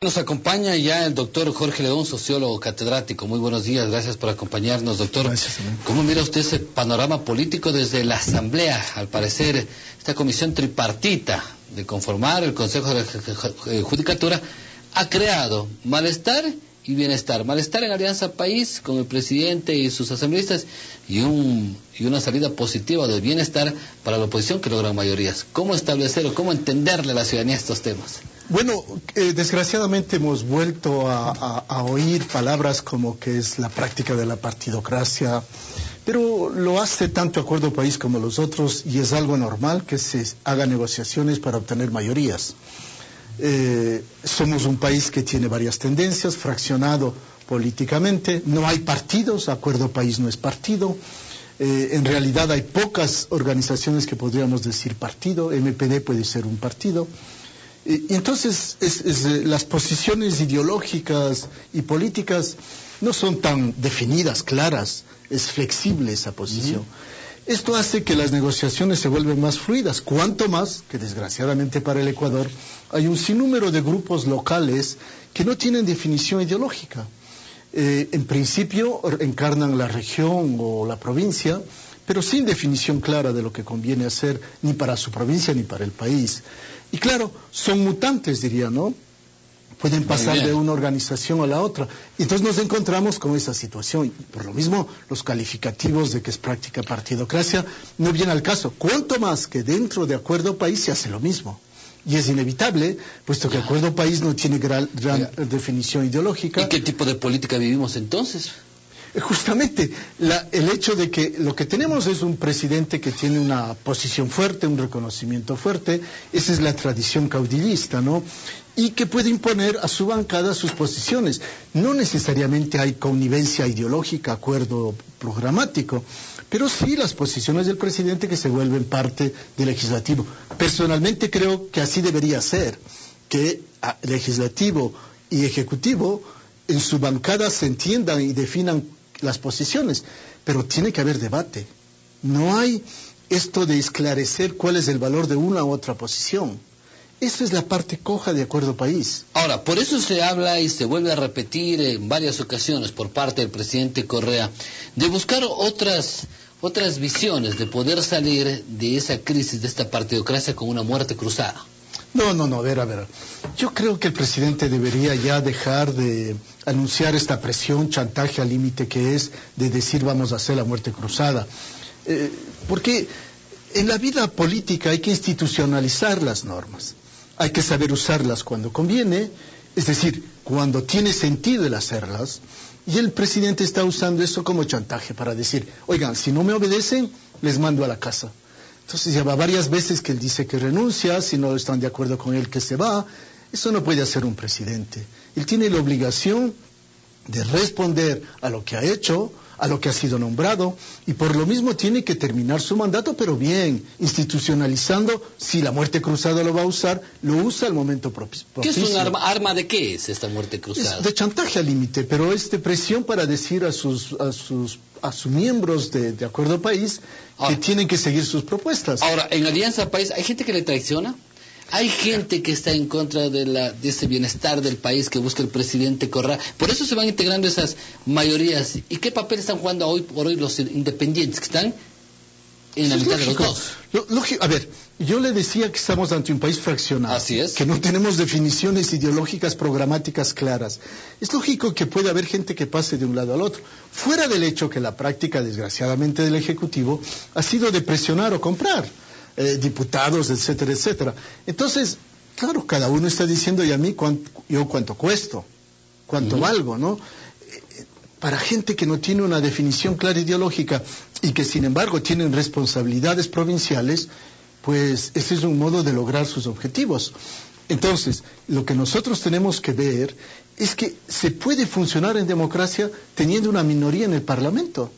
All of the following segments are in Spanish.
Nos acompaña ya el doctor Jorge León, sociólogo catedrático. Muy buenos días, gracias por acompañarnos, doctor. Gracias, ¿Cómo mira usted ese panorama político desde la Asamblea? Al parecer, esta comisión tripartita de conformar el Consejo de Judicatura ha creado malestar y bienestar. Malestar en Alianza País con el presidente y sus asambleístas y una salida positiva de bienestar para la oposición que logran mayorías. ¿Cómo establecer o cómo entenderle a la ciudadanía estos temas? Bueno, desgraciadamente hemos vuelto a oír palabras como que es la práctica de la partidocracia, pero lo hace tanto Acuerdo País como los otros y es algo normal que se hagan negociaciones para obtener mayorías. Somos un país que tiene varias tendencias, fraccionado políticamente, no hay partidos, Acuerdo País no es partido. En realidad hay pocas organizaciones que podríamos decir partido, MPD puede ser un partido. Y entonces las posiciones ideológicas y políticas no son tan definidas, claras, es flexible esa posición. Esto hace que las negociaciones se vuelven más fluidas, cuanto más que desgraciadamente para el Ecuador hay un sinnúmero de grupos locales que no tienen definición ideológica. En principio encarnan la región o la provincia, pero sin definición clara de lo que conviene hacer ni para su provincia ni para el país. Y claro, son mutantes, diría, ¿no? Pueden pasar de una organización a la otra. Y entonces nos encontramos con esa situación. Por lo mismo, los calificativos de que es práctica partidocracia no vienen al caso. Cuanto más que dentro de Acuerdo País se hace lo mismo. Y es inevitable, puesto que Acuerdo País no tiene gran definición ideológica. ¿Y qué tipo de política vivimos entonces? Justamente, el hecho de que lo que tenemos es un presidente que tiene una posición fuerte, un reconocimiento fuerte, esa es la tradición caudillista, ¿no? Y que puede imponer a su bancada sus posiciones. No necesariamente hay connivencia ideológica, acuerdo programático, pero sí las posiciones del presidente que se vuelven parte del legislativo. Personalmente creo que así debería ser, que legislativo y ejecutivo en su bancada se entiendan y definan las posiciones, pero tiene que haber debate. No hay esto de esclarecer cuál es el valor de una u otra posición. Esa es la parte coja de Acuerdo País. Ahora, por eso se habla y se vuelve a repetir en varias ocasiones por parte del presidente Correa de buscar otras visiones, de poder salir de esa crisis, de esta partidocracia con una muerte cruzada. No, a ver. Yo creo que el presidente debería ya dejar de anunciar esta presión, chantaje al límite que es de decir vamos a hacer la muerte cruzada. Porque en la vida política hay que institucionalizar las normas. Hay que saber usarlas cuando conviene, es decir, cuando tiene sentido el hacerlas. Y el presidente está usando eso como chantaje para decir, oigan, si no me obedecen, les mando a la casa. Entonces ya va varias veces que él dice que renuncia, si no están de acuerdo con él que se va. Eso no puede hacer un presidente. Él tiene la obligación de responder a lo que ha hecho, a lo que ha sido nombrado, y por lo mismo tiene que terminar su mandato, pero bien, institucionalizando, si la muerte cruzada lo va a usar, lo usa al momento propicio. ¿Qué es un arma de qué es esta muerte cruzada? Es de chantaje al límite, pero es de presión para decir a sus miembros de Acuerdo País que tienen que seguir sus propuestas. Ahora, en Alianza País, ¿hay gente que le traiciona? Hay gente que está en contra de ese bienestar del país que busca el presidente Correa. Por eso se van integrando esas mayorías. ¿Y qué papel están jugando hoy por hoy los independientes que están en la mitad de los dos? A ver, yo le decía que estamos ante un país fraccionado. Así es. Que no tenemos definiciones ideológicas, programáticas claras. Es lógico que puede haber gente que pase de un lado al otro. Fuera del hecho que la práctica, desgraciadamente, del Ejecutivo ha sido de presionar o comprar diputados, etcétera, etcétera. Entonces, claro, cada uno está diciendo, y a mí cuánto cuesto, cuánto valgo, ¿no? Para gente que no tiene una definición clara ideológica y que sin embargo tienen responsabilidades provinciales, pues ese es un modo de lograr sus objetivos. Entonces, lo que nosotros tenemos que ver es que se puede funcionar en democracia teniendo una minoría en el Parlamento.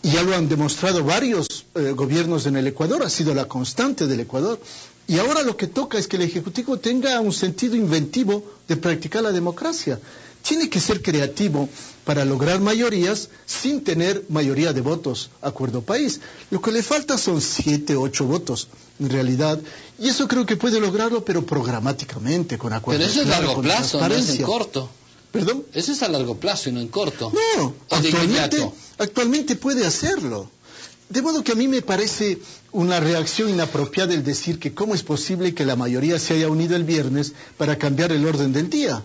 Y ya lo han demostrado varios gobiernos en el Ecuador, ha sido la constante del Ecuador. Y ahora lo que toca es que el Ejecutivo tenga un sentido inventivo de practicar la democracia. tiene que ser creativo para lograr mayorías sin tener mayoría de votos, acuerdo país. Lo que le falta son 7, 8 votos, en realidad, y eso creo que puede lograrlo, pero programáticamente, con acuerdos. Pero eso es a largo plazo, no es en corto. ¿Perdón? Eso es a largo plazo y no en corto. No, actualmente puede hacerlo. De modo que a mí me parece una reacción inapropiada el decir que cómo es posible que la mayoría se haya unido el viernes para cambiar el orden del día.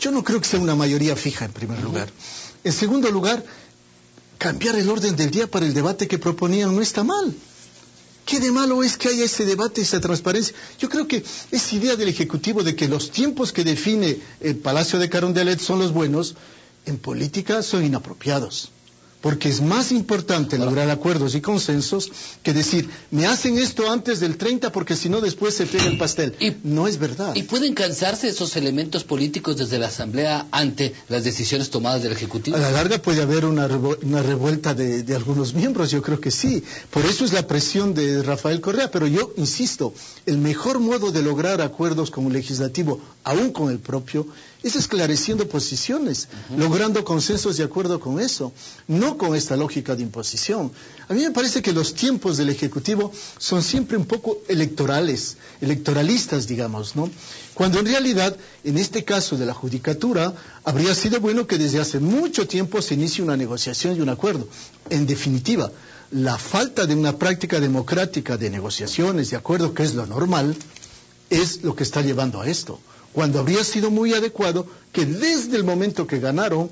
Yo no creo que sea una mayoría fija, en primer lugar. En segundo lugar, cambiar el orden del día para el debate que proponían no está mal. ¿Qué de malo es que haya ese debate, esa transparencia? Yo creo que esa idea del Ejecutivo de que los tiempos que define el Palacio de Carondelet son los buenos, en política son inapropiados. Porque es más importante lograr acuerdos y consensos que decir, me hacen esto antes del 30 porque si no después se pega el pastel. No es verdad. ¿Y pueden cansarse esos elementos políticos desde la Asamblea ante las decisiones tomadas del Ejecutivo? A la larga puede haber una revuelta de algunos miembros, yo creo que sí. Por eso es la presión de Rafael Correa, pero yo insisto, el mejor modo de lograr acuerdos con el legislativo, aún con el propio, es esclareciendo posiciones, logrando consensos de acuerdo con eso, no con esta lógica de imposición. A mí me parece que los tiempos del Ejecutivo son siempre un poco electoralistas, digamos, ¿no? Cuando en realidad, en este caso de la Judicatura, habría sido bueno que desde hace mucho tiempo se inicie una negociación y un acuerdo. En definitiva, la falta de una práctica democrática de negociaciones, de acuerdo, que es lo normal, es lo que está llevando a esto. Cuando habría sido muy adecuado que desde el momento que ganaron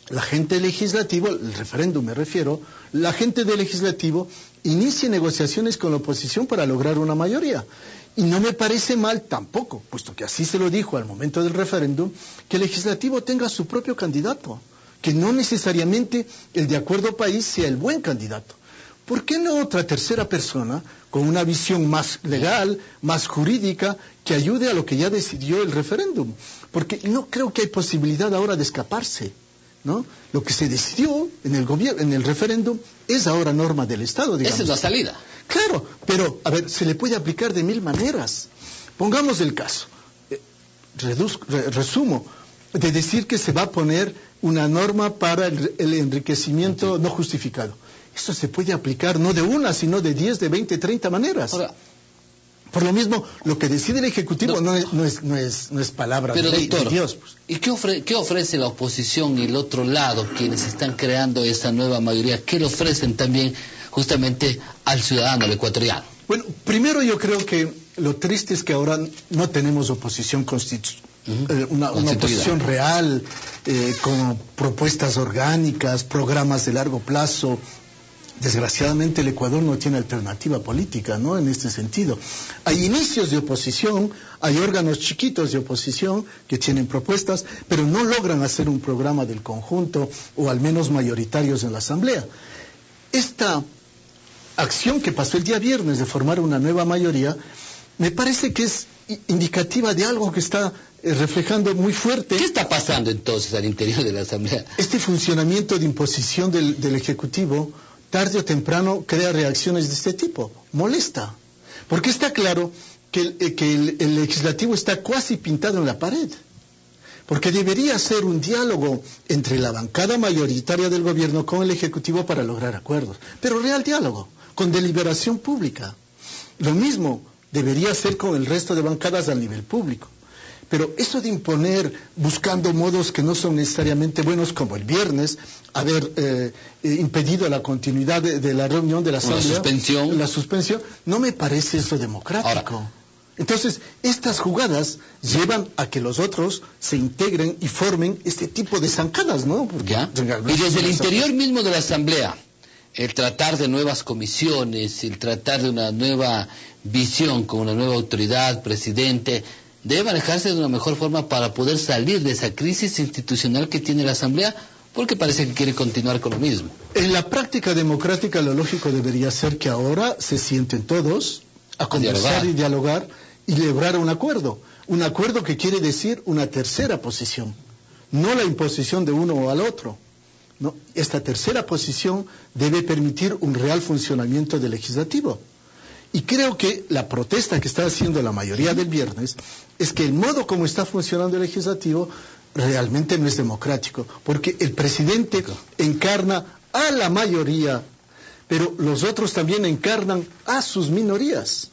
la gente del legislativo, el referéndum me refiero, la gente del legislativo inicie negociaciones con la oposición para lograr una mayoría. Y no me parece mal tampoco, puesto que así se lo dijo al momento del referéndum, que el legislativo tenga su propio candidato, que no necesariamente el de acuerdo país sea el buen candidato. ¿Por qué no otra tercera persona con una visión más legal, más jurídica, que ayude a lo que ya decidió el referéndum? Porque no creo que hay posibilidad ahora de escaparse, ¿no? Lo que se decidió en el referéndum es ahora norma del Estado, digamos. Esa es la salida. Claro, pero, a ver, se le puede aplicar de 1000 maneras. Pongamos el caso, resumo, de decir que se va a poner una norma para el enriquecimiento no justificado. Eso se puede aplicar no de una, sino de 10, de 20, 30 maneras. Ahora, por lo mismo, lo que decide el Ejecutivo no es palabra de ley, doctor, de Dios. Pues. ¿Y qué ofrece la oposición y el otro lado, quienes están creando esa nueva mayoría? ¿Qué le ofrecen también justamente al ciudadano, al ecuatoriano? Bueno, primero yo creo que lo triste es que ahora no tenemos oposición una oposición real, con propuestas orgánicas, programas de largo plazo. Desgraciadamente el Ecuador no tiene alternativa política, ¿no? En este sentido. Hay inicios de oposición, hay órganos chiquitos de oposición que tienen propuestas, pero no logran hacer un programa del conjunto, o al menos mayoritarios en la Asamblea. Esta acción que pasó el día viernes de formar una nueva mayoría, me parece que es indicativa de algo que está reflejando muy fuerte. ¿Qué está pasando entonces al interior de la Asamblea? Este funcionamiento de imposición del Ejecutivo, tarde o temprano crea reacciones de este tipo, molesta, porque está claro que el legislativo está cuasi pintado en la pared, porque debería ser un diálogo entre la bancada mayoritaria del gobierno con el Ejecutivo para lograr acuerdos, pero real diálogo, con deliberación pública. Lo mismo debería ser con el resto de bancadas a nivel público. Pero eso de imponer, buscando modos que no son necesariamente buenos, como el viernes, haber impedido la continuidad de la reunión de la Asamblea, la suspensión, no me parece eso democrático. Ahora, entonces, estas jugadas llevan a que los otros se integren y formen este tipo de zancadas, ¿no? Porque, y desde el interior mismo de la Asamblea, el tratar de nuevas comisiones, el tratar de una nueva visión con una nueva autoridad, presidente, debe manejarse de una mejor forma para poder salir de esa crisis institucional que tiene la Asamblea, porque parece que quiere continuar con lo mismo. En la práctica democrática lo lógico debería ser que ahora se sienten todos a conversar y dialogar y lograr un acuerdo que quiere decir una tercera posición, no la imposición de uno al otro. No, esta tercera posición debe permitir un real funcionamiento del legislativo. Y creo que la protesta que está haciendo la mayoría del viernes es que el modo como está funcionando el legislativo realmente no es democrático, porque el presidente encarna a la mayoría, pero los otros también encarnan a sus minorías.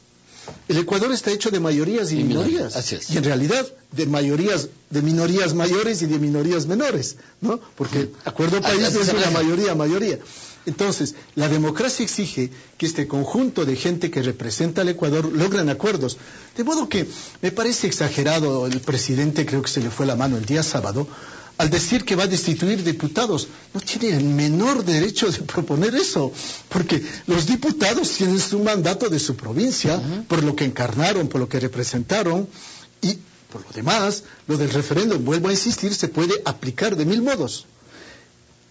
El Ecuador está hecho de mayorías y minorías. Así es. Y en realidad de minorías mayores y de minorías menores, ¿no? Porque el acuerdo país es una mayoría. Entonces, la democracia exige que este conjunto de gente que representa al Ecuador logren acuerdos. De modo que me parece exagerado el presidente, creo que se le fue la mano el día sábado, al decir que va a destituir diputados. No tiene el menor derecho de proponer eso, porque los diputados tienen su mandato de su provincia, por lo que encarnaron, por lo que representaron, y por lo demás, lo del referéndum, vuelvo a insistir, se puede aplicar de 1000 modos.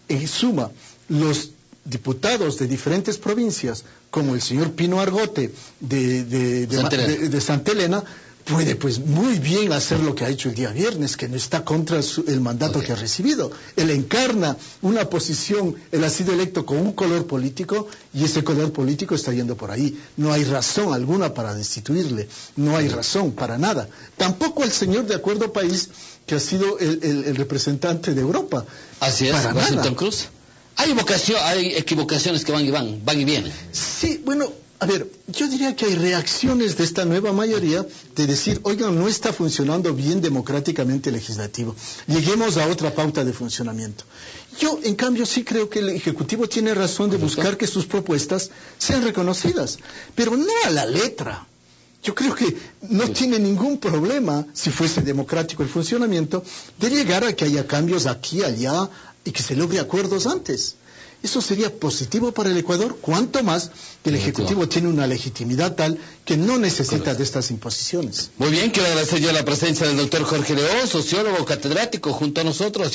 En suma, los diputados de diferentes provincias, como el señor Pino Argote de Santa Elena, puede pues muy bien hacer lo que ha hecho el día viernes, que no está contra el mandato que ha recibido. Él encarna una posición, él ha sido electo con un color político y ese color político está yendo por ahí. No hay razón alguna para destituirle, no hay razón para nada. Tampoco el señor de Acuerdo País, que ha sido el representante de Europa. Así es, Washington Cruz. Hay equivocaciones que van y vienen. Sí, bueno, a ver, yo diría que hay reacciones de esta nueva mayoría de decir, oigan, no está funcionando bien democráticamente el legislativo, lleguemos a otra pauta de funcionamiento. Yo, en cambio, sí creo que el Ejecutivo tiene razón de buscar que sus propuestas sean reconocidas, pero no a la letra. Yo creo que no tiene ningún problema, si fuese democrático el funcionamiento, de llegar a que haya cambios aquí, allá, y que se logre acuerdos antes. Eso sería positivo para el Ecuador, cuanto más que el Ejecutivo tiene una legitimidad tal que no necesita de estas imposiciones. Muy bien, quiero agradecer yo la presencia del doctor Jorge León, sociólogo catedrático, junto a nosotros.